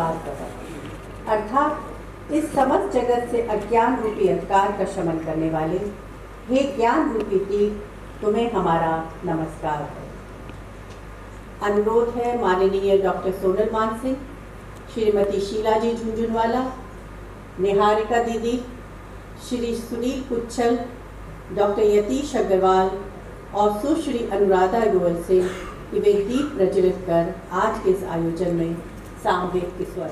पार करो। अर्थात इस समस्त जगत से अज्ञान रूपी अंधकार का शमन करने वाले हे ज्ञान रूपी तीर्थ, तुम्हें हमारा नमस्कार है। अनुरोध है माननीय डॉक्टर सोनल मानसिंह, श्रीमती शीला जी झुंझुनवाला, निहारिका दीदी, श्री सुनील कुच्छल, डॉक्टर यतीश अग्रवाल और सुश्री अनुराधा गोयल से वे दीप प्रज्वलित कर आज के इस आयोजन में सामवेद की स्वर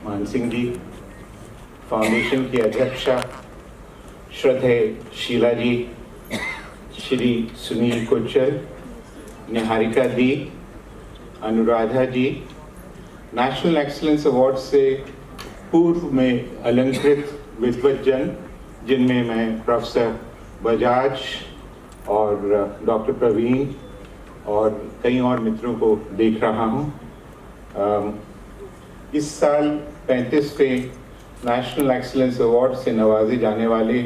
मानसिंह जी, फाउंडेशन की अध्यक्षा श्रद्धेय शीला जी, श्री सुनील कुच्छल, निहारिका दी, अनुराधा जी, नेशनल एक्सीलेंस अवार्ड से पूर्व में अलंकृत विद्वज्जन, जिनमें मैं प्रोफेसर बजाज और डॉक्टर प्रवीण और कई और मित्रों को देख रहा हूँ। इस साल 35वें नेशनल एक्सीलेंस अवार्ड से नवाजे जाने वाले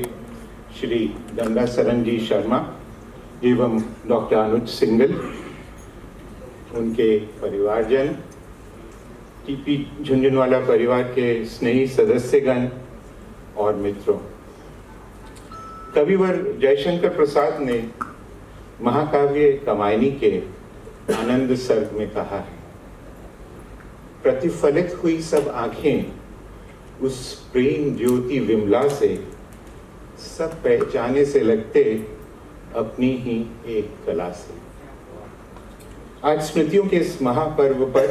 श्री गंगा सरन जी शर्मा एवं डॉक्टर अनुज सिंगल, उनके परिवारजन, टीपी झुंझुनवाला परिवार के स्नेही सदस्यगण और मित्रों, कविवर जयशंकर प्रसाद ने महाकाव्य कामायनी के आनंद सर्ग में कहा है, प्रतिफलित हुई सब आंखें उस प्रेम ज्योति विमला से, सब पहचाने से लगते अपनी ही एक कला से। आज स्मृतियों के इस महापर्व पर,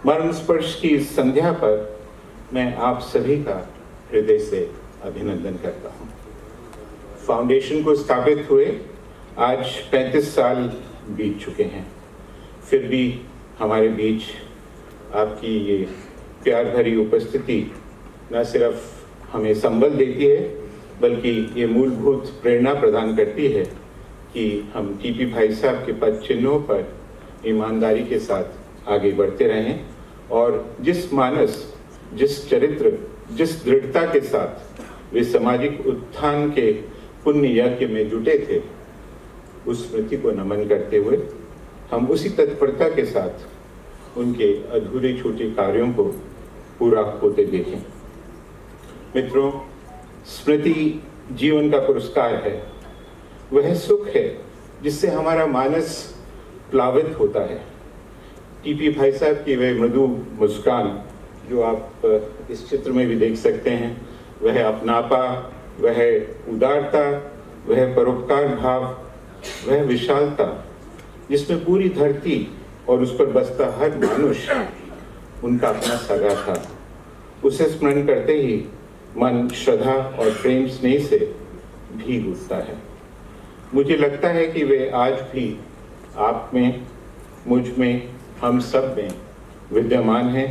मर्मस्पर्श की इस संध्या पर मैं आप सभी का हृदय से अभिनंदन करता हूँ। फाउंडेशन को स्थापित हुए आज 35 साल बीत चुके हैं, फिर भी हमारे बीच आपकी ये प्यार भरी उपस्थिति न सिर्फ हमें संबल देती है, बल्कि ये मूलभूत प्रेरणा प्रदान करती है कि हम टीपी भाई साहब के पद चिन्हों पर ईमानदारी के साथ आगे बढ़ते रहें और जिस मानस, जिस चरित्र, जिस दृढ़ता के साथ वे सामाजिक उत्थान के पुण्य यज्ञ में जुटे थे, उस स्मृति को नमन करते हुए हम उसी तत्परता के साथ उनके अधूरे छूटे कार्यों को पूरा होते देखें। मित्रों, स्मृति जीवन का पुरस्कार है, वह सुख है जिससे हमारा मानस प्लावित होता है। टीपी भाई साहब की वह मृदु मुस्कान, जो आप इस चित्र में भी देख सकते हैं, वह अपनापा, वह उदारता, वह परोपकार भाव, वह विशालता जिसमें पूरी धरती और उस पर बसता हर मनुष्य उनका अपना सगा था, उसे स्मरण करते ही मन श्रद्धा और प्रेम स्नेह से भीग उठता है। मुझे लगता है कि वे आज भी आप में, मुझ में, हम सब में विद्यमान हैं।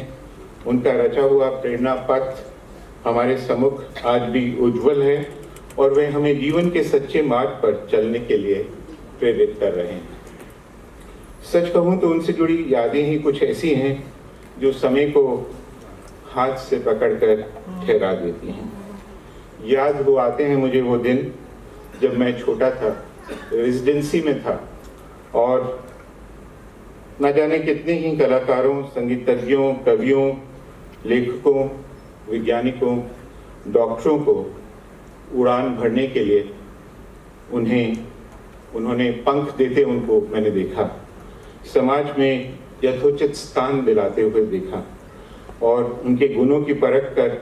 उनका रचा हुआ प्रेरणा पथ हमारे सम्मुख आज भी उज्जवल है और वे हमें जीवन के सच्चे मार्ग पर चलने के लिए प्रेरित कर रहे हैं। सच कहूँ तो उनसे जुड़ी यादें ही कुछ ऐसी हैं जो समय को हाथ से पकड़कर ठहरा देती हैं। याद हो आते हैं मुझे वो दिन जब मैं छोटा था, रेजिडेंसी में था और न जाने कितने ही कलाकारों, संगीतज्ञों, कवियों, लेखकों, वैज्ञानिकों, डॉक्टरों को उड़ान भरने के लिए उन्होंने पंख देते उनको मैंने देखा, समाज में यथोचित स्थान दिलाते हुए देखा और उनके गुणों की परख कर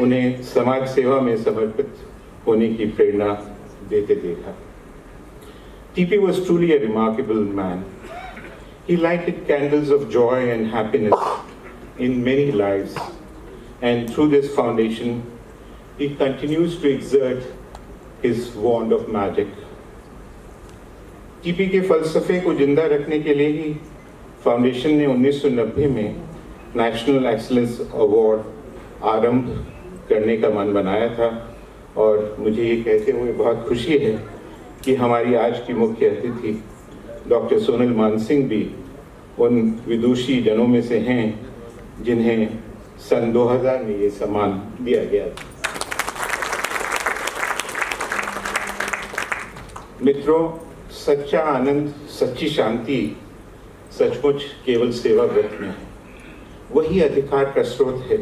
उन्हें समाज सेवा में समर्पित होने की प्रेरणा देते देखा। TP was truly a remarkable man. He lighted candles of joy and happiness in many lives, and through this foundation, he continues to exert his wand of magic. TP के फलसफे को जिंदा रखने के लिए ही फाउंडेशन ने 1990 में नेशनल एक्सीलेंस अवार्ड आरंभ करने का मन बनाया था और मुझे ये कहते हुए बहुत खुशी है कि हमारी आज की मुख्य अतिथि डॉक्टर सोनल मानसिंह भी उन विदुषी जनों में से हैं जिन्हें सन 2000 में ये सम्मान दिया गया था। मित्रों, सच्चा आनंद, सच्ची शांति सचमुच केवल सेवा व्रत में है। वही अधिकार का स्रोत है,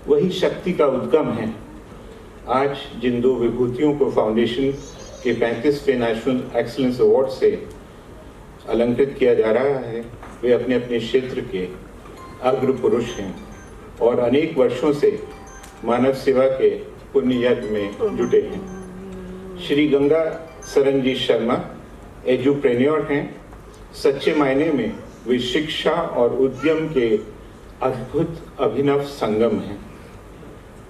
वही शक्ति का उद्गम है। आज जिन दो विभूतियों को फाउंडेशन के 35वें नेशनल एक्सीलेंस अवार्ड से अलंकृत किया जा रहा है, वे अपने अपने क्षेत्र के अग्र पुरुष हैं और अनेक वर्षों से मानव सेवा के पुण्य यज्ञ में जुटे हैं। श्री गंगा सरनजीत शर्मा एजुप्रेन्योर हैं। सच्चे मायने में वे शिक्षा और उद्यम के अद्भुत अभिनव संगम हैं।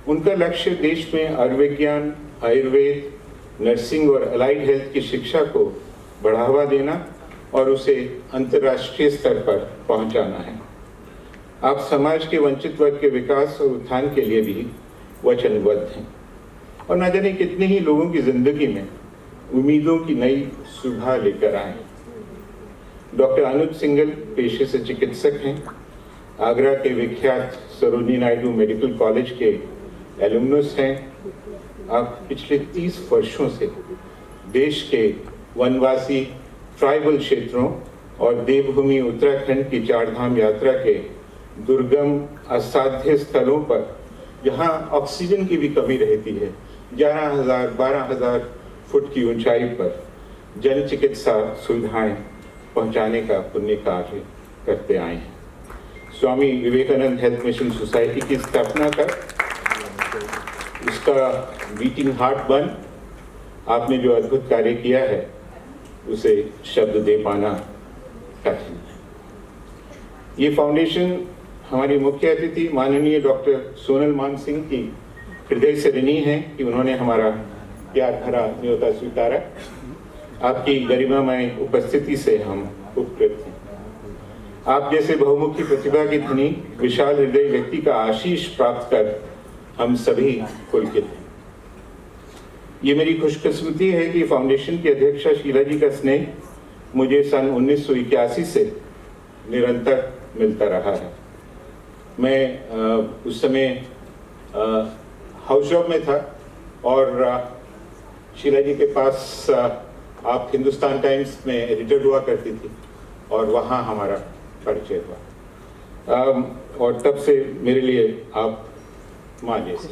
उनका लक्ष्य देश में आयुर्विज्ञान, आयुर्वेद, नर्सिंग और अलाइड हेल्थ की शिक्षा को बढ़ावा देना और उसे अंतर्राष्ट्रीय स्तर पर पहुंचाना है। आप समाज के वंचित वर्ग के विकास और उत्थान के लिए भी वचनबद्ध हैं और न जाने कितने ही लोगों की जिंदगी में उम्मीदों की नई सुबह लेकर आए। डॉक्टर अनुज सिंघल पेशे से चिकित्सक हैं। आगरा के विख्यात सरोजिनी नायडू मेडिकल कॉलेज के एलुमनस हैं। आप पिछले 30 वर्षों से देश के वनवासी ट्राइबल क्षेत्रों और देवभूमि उत्तराखंड की चारधाम यात्रा के दुर्गम असाध्य स्थलों पर, जहां ऑक्सीजन की भी कमी रहती है, 11,000-12,000 फुट की ऊंचाई पर जन चिकित्सा सुविधाएं पहुंचाने का पुण्य कार्य करते आए हैं। Swami Vivekananda health mission society की स्थापना कर उसका बीटिंग हार्ट बन आपने जो अद्भुत कार्य किया है उसे शब्द दे पाना कठिन है। ये फाउंडेशन हमारी मुख्य अतिथि माननीय डॉक्टर सोनल मानसिंह की हृदय से ऋणी है कि उन्होंने हमारा प्यार भरा न्योता स्वीकारा। आपकी गरिमामय उपस्थिति से हम उपकृत हैं। आप जैसे बहुमुखी प्रतिभा की धनी विशाल हृदय व्यक्ति का आशीष प्राप्त कर हम सभी पुलकित हैं। ये मेरी खुशकिस्मती है कि फाउंडेशन की अध्यक्षा शीला जी का स्नेह मुझे सन 1981 से निरंतर मिलता रहा है। मैं उस समय हाउस जॉब में था और शीला जी के पास आप हिंदुस्तान टाइम्स में एडिटर हुआ करती थी और वहाँ हमारा परिचय हुआ और तब से मेरे लिए आप माँ जैसी।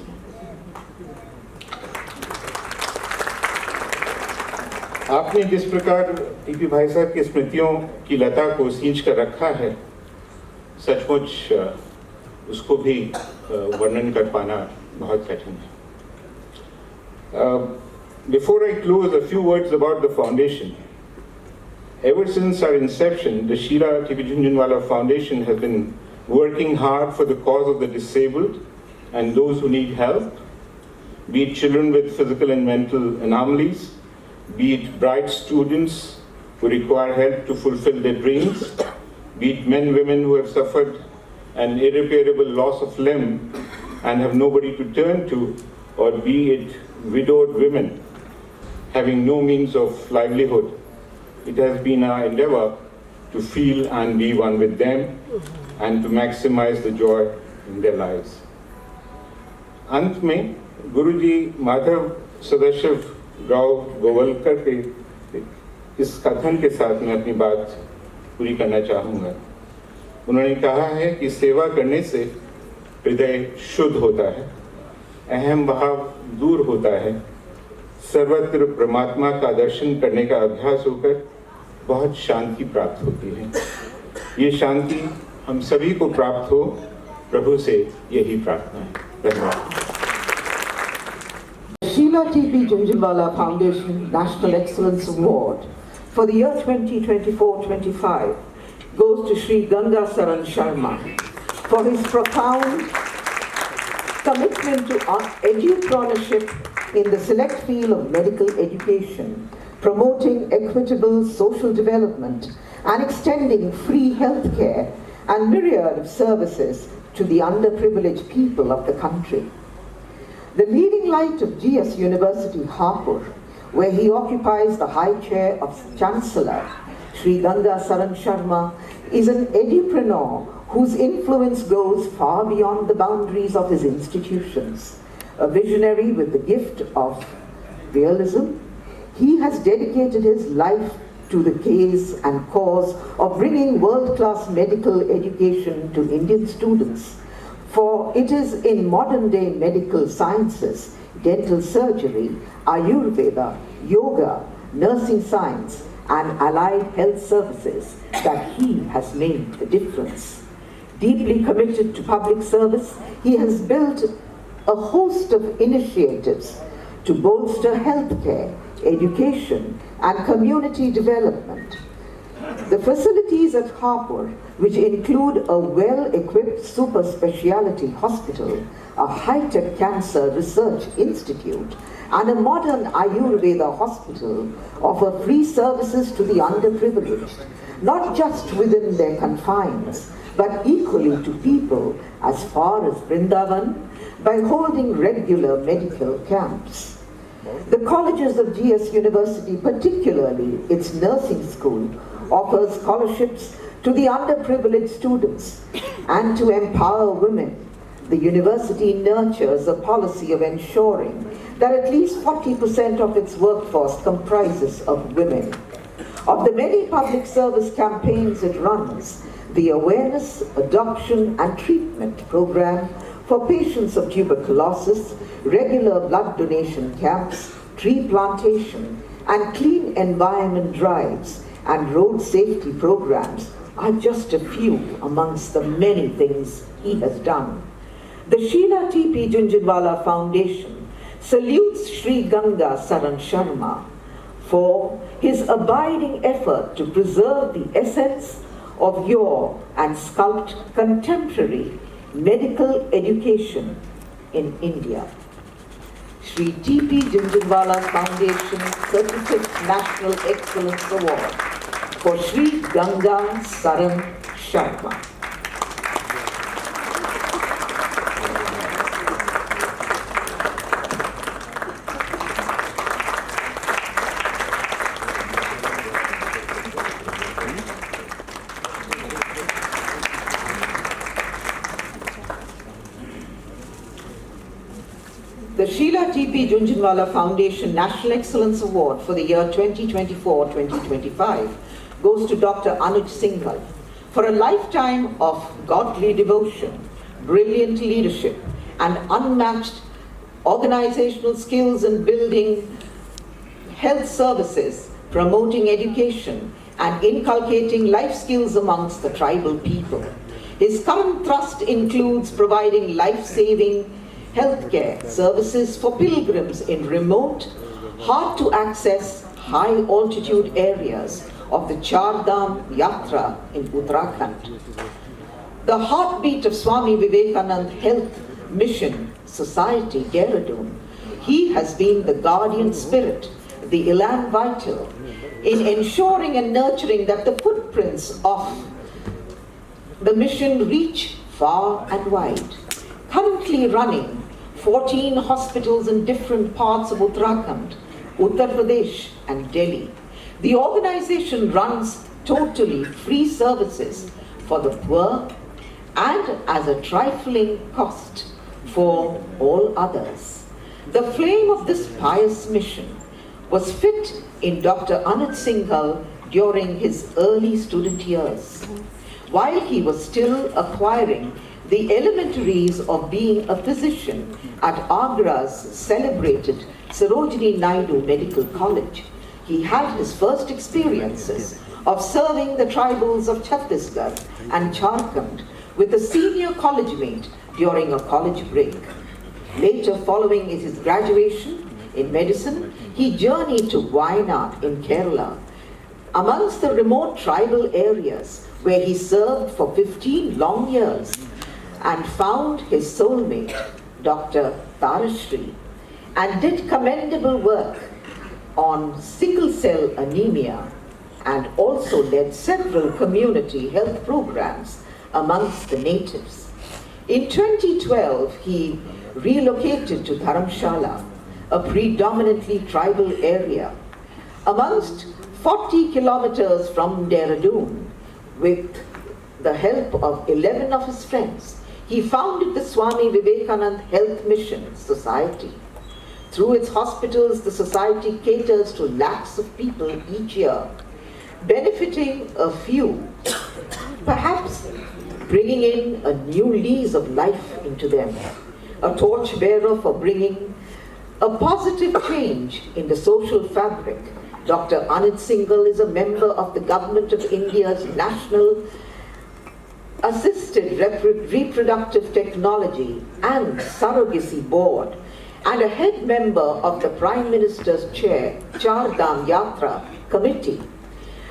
आपने जिस प्रकार टीपी भाई साहब की स्मृतियों की लता को सींच कर रखा है, सचमुच उसको भी वर्णन कर पाना बहुत कठिन है। Before I close, a few words about the foundation. Ever since our inception, the Sheila T.P. Jhunjhunwala Foundation has been working hard for the cause of the disabled and those who need help, be it children with physical and mental anomalies, be it bright students who require help to fulfill their dreams, be it men, women who have suffered an irreparable loss of limb and have nobody to turn to, or be it widowed women having no means of livelihood. It has been our endeavor to feel and be one with them and to maximize the joy in their lives. अंत में गुरुजी माधव सदाशिव राव गोवलकर के इस कथन के साथ मैं अपनी बात पूरी करना चाहूँगा। उन्होंने कहा है कि सेवा करने से हृदय शुद्ध होता है, अहम भाव दूर होता है, सर्वत्र परमात्मा का दर्शन करने का अभ्यास होकर बहुत शांति प्राप्त होती है। ये शांति हम सभी को प्राप्त हो, प्रभु से यही प्रार्थना है। धन्यवाद। Sheila T.P. Junjunwala Foundation National Excellence Award for the year 2024-25 goes to Sri Ganga Saran Sharma for his profound commitment to edupreneurship in the select field of medical education, promoting equitable social development and extending free health care and myriad of services to the underprivileged people of the country. The leading light of GS University, Hapur, where he occupies the high chair of Chancellor, Sri Ganga Saran Sharma, is an edupreneur whose influence goes far beyond the boundaries of his institutions. A visionary with the gift of realism, he has dedicated his life to the case and cause of bringing world-class medical education to Indian students. For it is in modern-day medical sciences, dental surgery, Ayurveda, yoga, nursing science, and allied health services that he has made the difference. Deeply committed to public service, he has built a host of initiatives to bolster healthcare, education, and community development. The facilities at Hapur, which include a well-equipped super speciality hospital, a high-tech cancer research institute, and a modern Ayurveda hospital, offer free services to the underprivileged, not just within their confines, but equally to people as far as Vrindavan by holding regular medical camps. The colleges of GS University, particularly its nursing school, offers scholarships to the underprivileged students, and to empower women, the university nurtures a policy of ensuring that at least 40% of its workforce comprises of women. Of the many public service campaigns it runs, the awareness, adoption, and treatment program for patients of tuberculosis, regular blood donation camps, tree plantation, and clean environment drives, and road safety programs are just a few amongst the many things he has done. The Sheila T.P. Junjunwala Foundation salutes Sri Ganga Saran Sharma for his abiding effort to preserve the essence of yore and sculpt contemporary medical education in India. Sri T.P. Junjunwala Foundation 36th National Excellence Award for Sri Ganga Saran Sharma. The Sheila T.P. Junjunwala Foundation National Excellence Award for the year 2024-2025 goes to Dr. Anuj Singhal for a lifetime of godly devotion, brilliant leadership, and unmatched organizational skills in building health services, promoting education, and inculcating life skills amongst the tribal people. His current thrust includes providing life-saving healthcare services for pilgrims in remote, hard-to-access, high-altitude areas of the Char Dham Yatra in Uttarakhand. The heartbeat of Swami Vivekananda Health Mission Society, Dehradun, he has been the guardian spirit, the elan vital, in ensuring and nurturing that the footprints of the mission reach far and wide. Currently running 14 hospitals in different parts of Uttarakhand, Uttar Pradesh, and Delhi. The organization runs totally free services for the poor and as a trifling cost for all others. The flame of this pious mission was fit in Dr. Anuj Singhal during his early student years. While he was still acquiring the elementaries of being a physician at Agra's celebrated Sarojini Naidu Medical College, he had his first experiences of serving the tribals of Chhattisgarh and Jharkhand with a senior college mate during a college break. Later, following his graduation in medicine, he journeyed to Wayanad in Kerala, amongst the remote tribal areas where he served for 15 long years and found his soulmate, Dr. Tarashri, and did commendable work on sickle cell anemia and also led several community health programs amongst the natives. In 2012, he relocated to Dharamshala, a predominantly tribal area, amongst 40 kilometers from Dehradun. With the help of 11 of his friends, he founded the Swami Vivekanand Health Mission Society. Through its hospitals, the society caters to lakhs of people each year, benefiting a few, perhaps bringing in a new lease of life into them, a torchbearer for bringing a positive change in the social fabric. Dr. Anit Singhal is a member of the Government of India's National Assisted Reproductive Technology and Surrogacy Board and a head member of the Prime Minister's Chair, Char Dham Yatra Committee.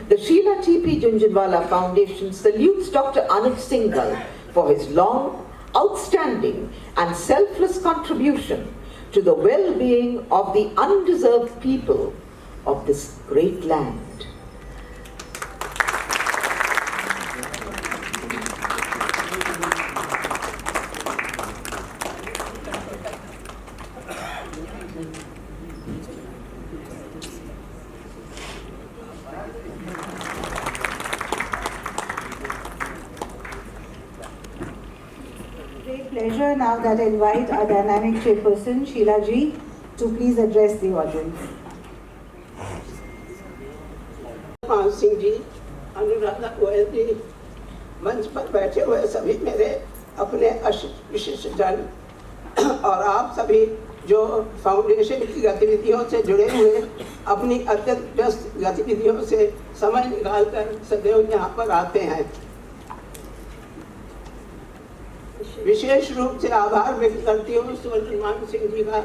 The Sheila T.P. Jhunjhunwala Foundation salutes Dr. Anit Singhal for his long, outstanding and selfless contribution to the well-being of the undeserved people of this great land. Great pleasure now that I invite our dynamic chairperson, Sheila Ji, to please address the audience. मान सिंह जी, अनुराधा गोयल जी, मंच पर बैठे हुए सभी मेरे अपने विशिष्ट जन और आप सभी जो फाउंडेशन की गतिविधियों से जुड़े हुए अपनी अत्यंत व्यस्त गतिविधियों से समय निकालकर सदैव यहाँ पर आते हैं। विशेष रूप से आभार व्यक्त करती हूँ सुवर्णमान सिंह जी का,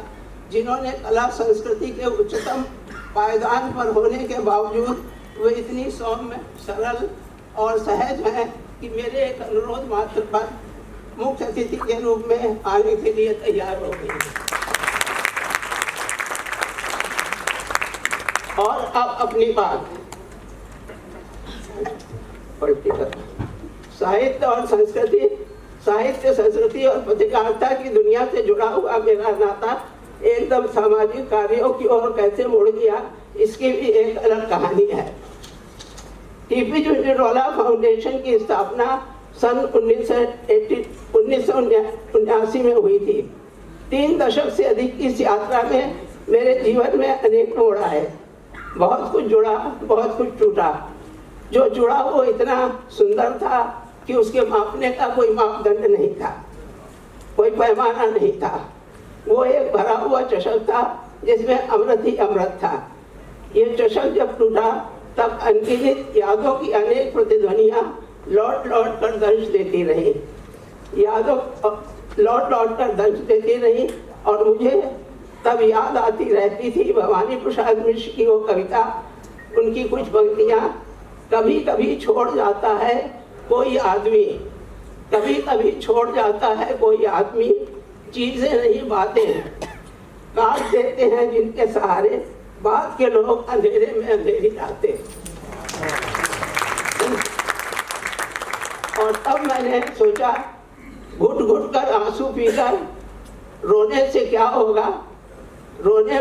जिन्होंने कला संस्कृति के उच्चतम पायदान पर होने के बावजूद वे इतनी सौम्य, सरल और सहज हैं कि मेरे एक अनुरोध मात्र पर मुख्य अतिथि के रूप में आने के लिए तैयार हो गई। और अब अपनी बात साहित्य और संस्कृति, साहित्य, संस्कृति और पत्रकारिता की दुनिया से जुड़ा हुआ मेरा नाता एकदम सामाजिक कार्यों की ओर कैसे मुड़ गया, इसकी भी एक अलग कहानी है। टीपी झुंझुनवाला फाउंडेशन की स्थापना सन 1979 में हुई थी। 3 दशक से अधिक की इस यात्रा में मेरे जीवन में अनेक मोड़ आए। बहुत कुछ जुड़ा, बहुत कुछ टूटा। जो जुड़ा वो इतना सुंदर था कि उसके मापने का कोई मापदंड नहीं था, कोई पैमाना नहीं था। वो एक भरा हुआ चषक था जिसमें अमृत ही अमृत था। ये चषक जब टूटा तब अनगिनत यादों की अनेक प्रतिध्वनियां लौट लौट कर दंश देती रही, यादों लौट लौट कर दंश देती रही। और मुझे तब याद आती रहती थी भवानी प्रसाद मिश्र की वो कविता, उनकी कुछ पंक्तियां, कभी कभी छोड़ जाता है कोई आदमी, कभी कभी छोड़ जाता है कोई आदमी, चीजें नहीं बातें काट देते हैं जिनके सहारे, बात के लोग अंधेरे में अंधेरी रातें। और तब मैंने सोचा, घुट घुट कर आंसू पीकर रोने से क्या होगा, रोने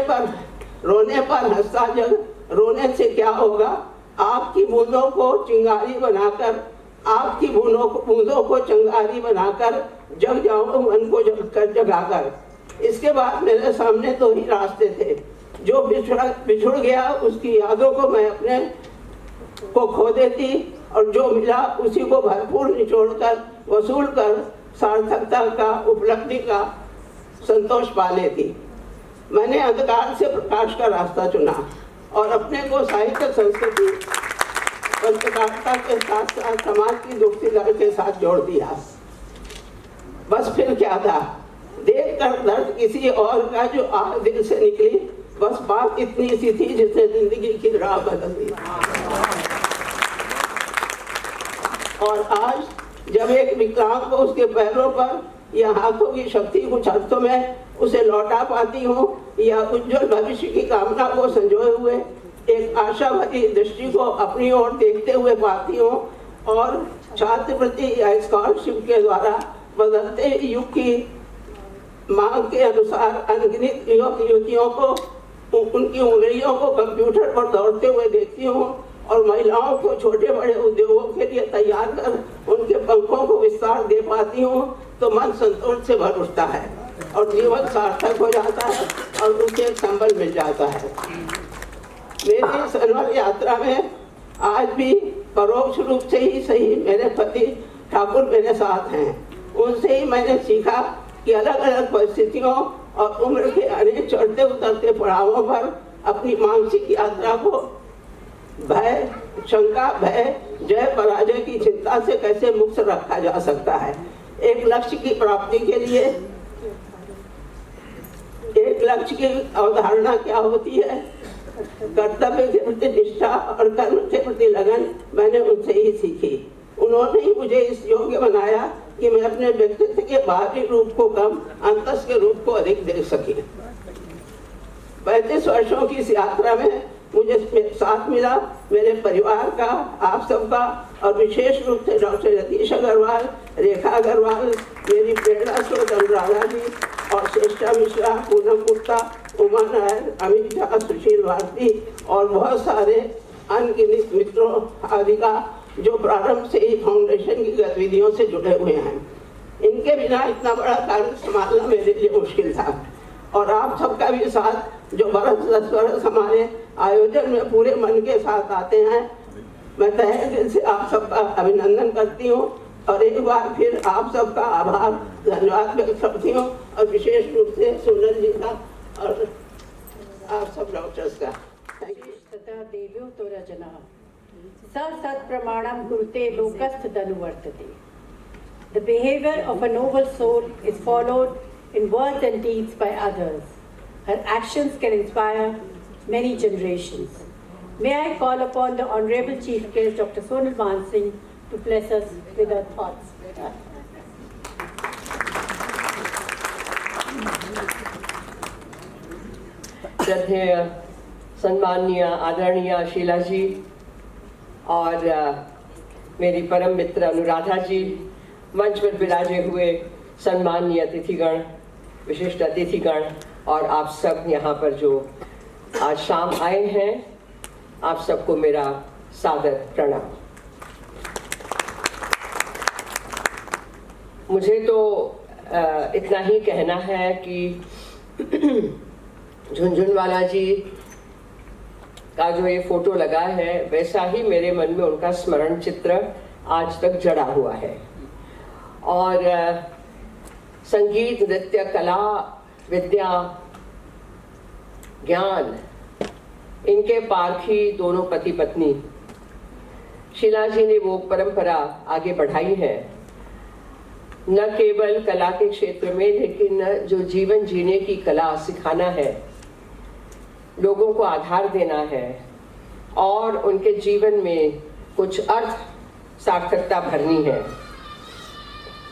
पर हंसता जग, रोने से क्या होगा। आपकी बूंदों को चिंगारी बनाकर, आपकी बूंदों को चिंगारी बनाकर जग जाऊं मन को जगाकर। इसके बाद मेरे सामने 2 ही रास्ते थे। जो बिछुड़ गया उसकी यादों को मैं अपने को खो देती और जो मिला उसी को भरपूर निचोड़कर वसूल कर सार्थकता का, उपलब्धि का संतोष पा लेती। मैंने अंधकार से प्रकाश का रास्ता चुना और अपने को साहित्य, संस्कृति, पत्रकारिता के साथ साथ समाज की दुखती दर्द के साथ जोड़ दिया। बस फिर क्या था, देख कर दर्द किसी और का जो आह दिल से निकली, बस बात इतनी सी थी जिसने जिंदगी की राह बदल दी। और आज जब एक विकलांग को उसके पैरों पर या हाथों की शक्ति कुछ अर्थों में उसे लौटा पाती हूँ या उज्जवल भविष्य की कामना को संजोए हुए एक आशावादी दृष्टि को अपनी ओर देखते हुए पाती हूँ और छात्रवृत्ति या स्कॉलरशिप के द्वारा बदलते युग की मांग के अनुसार अनगिनत युवक युवतियों को उनकी उंगलियों को कंप्यूटर पर दौड़ते हुए देखती हूँ और महिलाओं को छोटे बड़े उद्योगों के लिए तैयार कर उनके पंखों को विस्तार दे पाती हूँ तो मन संतोष से भर उठता है और जीवन सार्थक हो जाता है और उसे संबल मिल जाता है। मेरी सनवर यात्रा में आज भी परोक्ष रूप से ही सही मेरे पति ठाकुर मेरे साथ हैं। उनसे ही मैंने सीखा कि अलग अलग परिस्थितियों और उम्र के अनेक चढ़ते उतरते पड़ावों पर अपनी मानसिक यात्रा को भय, शंका, भय, जय पराजय की चिंता से कैसे मुक्त रखा जा सकता है। एक लक्ष्य की प्राप्ति के लिए एक लक्ष्य की अवधारणा क्या होती है, कर्तव्य के प्रति निष्ठा और कर्म के प्रति लगन मैंने उनसे ही सीखी। उन्होंने ही मुझे इस योग्य बनाया कि मैं अपने व्यक्तित्व के बाहरी रूप को कम, अंतस के रूप को अधिक देख सकी। 35 वर्षों की इस यात्रा में मुझे साथ मिला मेरे परिवार का, आप सबका और विशेष रूप से डॉक्टर यतीश अग्रवाल, रेखा अग्रवाल, मेरी प्रेरणा स्रोत अनुराधा जी और श्रेष्ठा मिश्रा, पूनम गुप्ता, उमा नायर, अमित झा, सुशील भारती और बहुत सारे अनगिनत मित्रों आदि का जो प्रारंभ से ही फाउंडेशन की गतिविधियों से जुड़े हुए हैं। इनके बिना इतना बड़ा कार्य संभालना मेरे लिए मुश्किल था और आप सबका भी साथ जो बरस 10 बरस हमारे आयोजन में पूरे मन के साथ आते हैं, मैं तहे दिल से आप सबका अभिनंदन करती हूँ और एक बार फिर आप सबका आभार, धन्यवाद व्यक्त करती हूँ और विशेष रूप से सुनल जी का और आप सब डॉक्टर्स का। तथा देव्यो तोरा जना सत प्रमाणम कुरुते लोकस्थ धनुवर्तते। The behavior of a noble soul is followed in words and deeds by others. Her actions can inspire many generations. May I call upon the Honorable Chief Guest, Dr. Sonal Mansingh, to bless us with her thoughts. श्रद्धेय सम्माननीय आदरणीय शीला जी और मेरी परम मित्र अनुराधा जी, मंच पर विराजे हुए सम्माननीय अतिथिगण, विशिष्ट अतिथिगण और आप सब यहाँ पर जो आज शाम आए हैं, आप सबको मेरा सादर प्रणाम। मुझे तो इतना ही कहना है कि झुनझुनवाला जी का जो ये फोटो लगा है वैसा ही मेरे मन में उनका स्मरण चित्र आज तक जड़ा हुआ है और संगीत, नृत्य, कला, विद्या, ज्ञान, इनके पारखी दोनों पति पत्नी शीला जी ने वो परंपरा आगे बढ़ाई है, न केवल कला के क्षेत्र में लेकिन जो जीवन जीने की कला सिखाना है, लोगों को आधार देना है और उनके जीवन में कुछ अर्थ, सार्थकता भरनी है।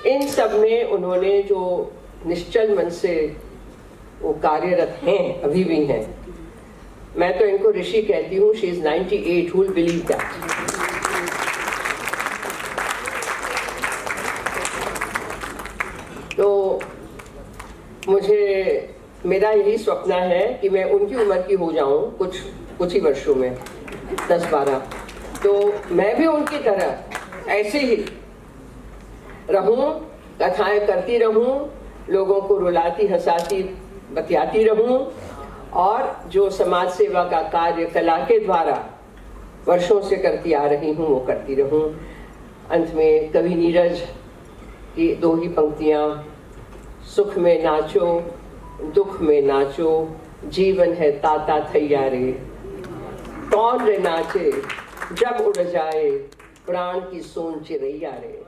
इन सब में उन्होंने जो निश्चल मन से वो कार्यरत हैं, अभी भी हैं। मैं तो इनको ऋषि कहती हूँ। She is 98, who will believe that? तो मुझे मेरा यही स्वप्न है कि मैं उनकी उम्र की हो जाऊं कुछ ही वर्षों में, 10-12, तो मैं भी उनकी तरह ऐसे ही रहूं, कथाएं करती रहूं, लोगों को रुलाती हंसाती बतियाती रहूं और जो समाज सेवा का कार्य कला के द्वारा वर्षों से करती आ रही हूँ वो करती रहूँ। अंत में कवि नीरज की दो ही पंक्तियाँ, सुख में नाचो दुख में नाचो, जीवन है ताता थैया रे, कौन रे नाचे जब उड़ जाए प्राण की सोन चिरैया रे।